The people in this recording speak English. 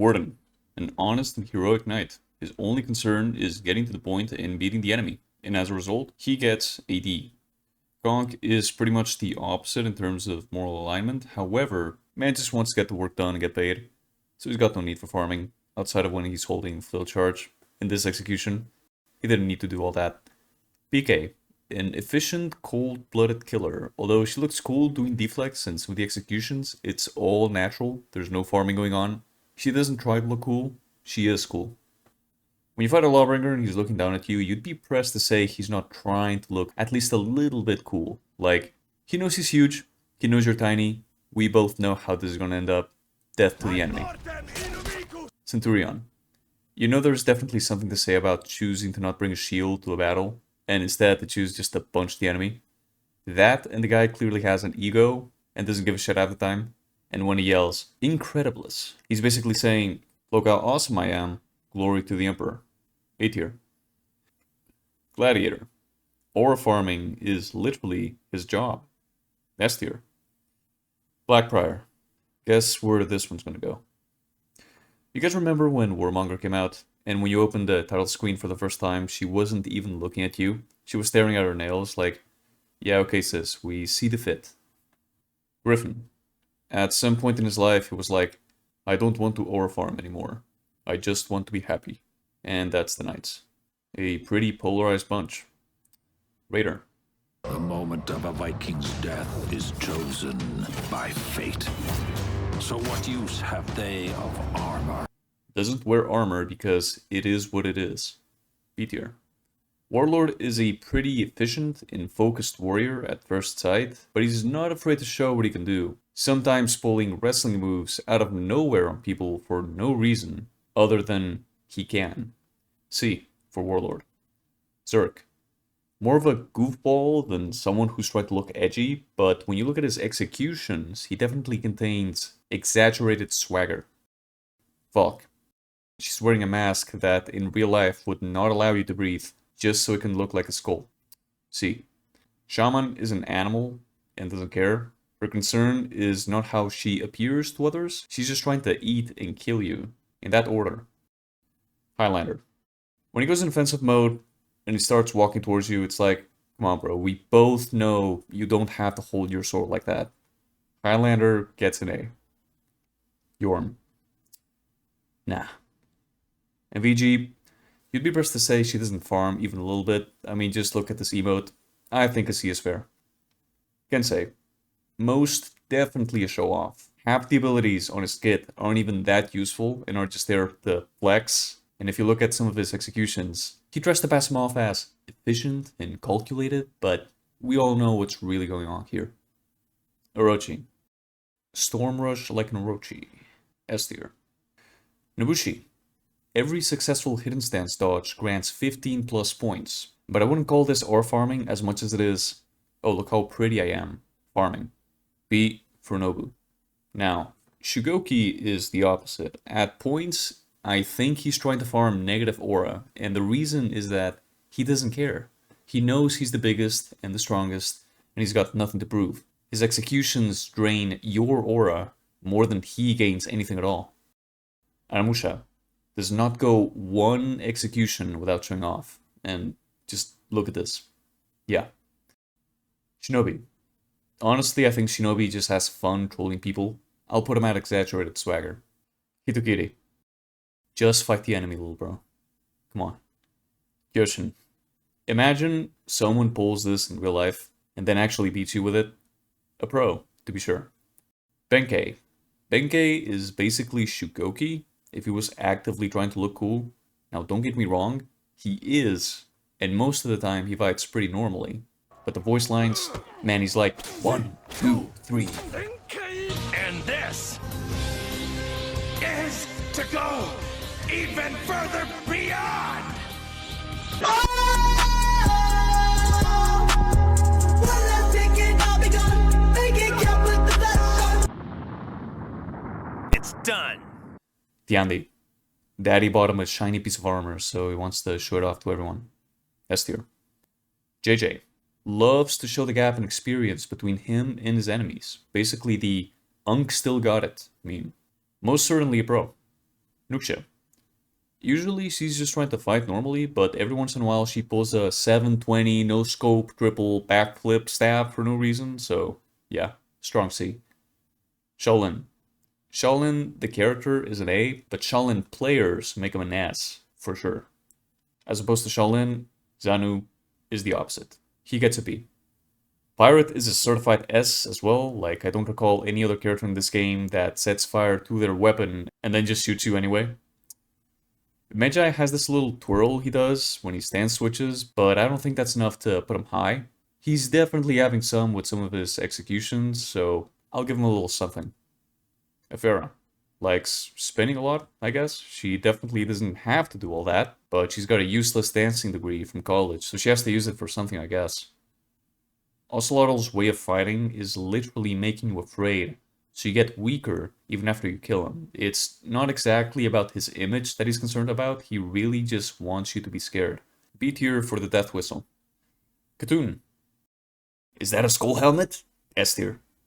Warden, an honest and heroic knight. His only concern is getting to the point and beating the enemy, and as a result, he gets a D. Gonk is pretty much the opposite in terms of moral alignment. However, man just wants to get the work done and get paid, so he's got no need for farming, outside of when he's holding field charge. In this execution, he didn't need to do all that. PK, an efficient, cold-blooded killer. Although she looks cool doing deflects, and some of the executions, it's all natural, there's no farming going on. She doesn't try to look cool, she is cool. When you fight a Lawbringer and he's looking down at you, you'd be pressed to say he's not trying to look at least a little bit cool. Like, he knows he's huge, he knows you're tiny, we both know how this is gonna end up. Death to the enemy. Centurion. You know there's definitely something to say about choosing to not bring a shield to a battle, and instead to choose just to punch the enemy. That, and the guy clearly has an ego, and doesn't give a shit half the time. And when he yells, Incredibles, he's basically saying, look how awesome I am, glory to the Emperor. A tier. Gladiator. Aura farming is literally his job. S tier. Blackbriar. Guess where this one's gonna go. You guys remember when Warmonger came out, and when you opened the title screen for the first time, she wasn't even looking at you? She was staring at her nails like, yeah, okay sis, we see the fit. Griffin. At some point in his life, he was like, I don't want to aura farm anymore. I just want to be happy. And that's the Knights. A pretty polarized bunch. Raider. The moment of a Viking's death is chosen by fate. So what use have they of armor? Doesn't wear armor because it is what it is. B tier. Warlord is a pretty efficient and focused warrior at first sight, but he's not afraid to show what he can do. Sometimes pulling wrestling moves out of nowhere on people for no reason other than he can. C for Warlord. Zerk. More of a goofball than someone who's trying to look edgy, but when you look at his executions, he definitely contains exaggerated swagger. Valk. She's wearing a mask that in real life would not allow you to breathe, just so it can look like a skull. C. Shaman is an animal and doesn't care. Her concern is not how she appears to others, she's just trying to eat and kill you. In that order. Highlander. When he goes in offensive mode and he starts walking towards you, it's like, come on bro, we both know you don't have to hold your sword like that. Highlander gets an A. Yorm. Nah. And VG, you'd be pressed to say she doesn't farm even a little bit. I mean, just look at this emote. I think a C is fair. Kensei. Most definitely a show-off. Half the abilities on his kit aren't even that useful and are just there to flex. And if you look at some of his executions, he tries to pass them off as efficient and calculated, but we all know what's really going on here. Orochi. Storm Rush like an Orochi. S tier. Nobushi. Every successful hidden stance dodge grants 15 plus points, but I wouldn't call this aura farming as much as it is, oh look how pretty I am, farming. B for Nobu. Now, Shugoki is the opposite. At points, I think he's trying to farm negative aura, and the reason is that he doesn't care. He knows he's the biggest and the strongest, and he's got nothing to prove. His executions drain your aura more than he gains anything at all. Aramusha does not go one execution without showing off, and just look at this. Yeah. Shinobi. Honestly, I think Shinobi just has fun trolling people. I'll put him at exaggerated swagger. Hitokiri. Just fight the enemy, little bro. Come on. Kyoshin. Imagine someone pulls this in real life and then actually beats you with it. A pro, to be sure. Benkei. Benkei is basically Shugoki if he was actively trying to look cool. Now, don't get me wrong, he is, and most of the time he fights pretty normally. But the voice lines, man, he's like 1, 2, 3. And this is to go even further beyond! It's done! Tiandi. Daddy bought him a shiny piece of armor, so he wants to show it off to everyone. S tier. JJ. Loves to show the gap in experience between him and his enemies. Basically the Unk still got it meme. Most certainly a pro. Nuxia. Usually she's just trying to fight normally, but every once in a while she pulls a 720 no scope triple backflip stab for no reason, so yeah, strong C. Shaolin. Shaolin, the character, is an A, but Shaolin players make him an S, for sure. As opposed to Shaolin, Zanu is the opposite. He gets a B. Pirate is a certified S as well, like I don't recall any other character in this game that sets fire to their weapon and then just shoots you anyway. Magi has this little twirl he does when he stance switches, but I don't think that's enough to put him high. He's definitely having some with some of his executions, so I'll give him a little something. Afera likes spinning a lot, I guess. She definitely doesn't have to do all that, but she's got a useless dancing degree from college, so she has to use it for something, I guess. Ocelotl's way of fighting is literally making you afraid, so you get weaker even after you kill him. It's not exactly about his image that he's concerned about, he really just wants you to be scared. B tier for the death whistle. Katoon. Is that a skull helmet? S tier.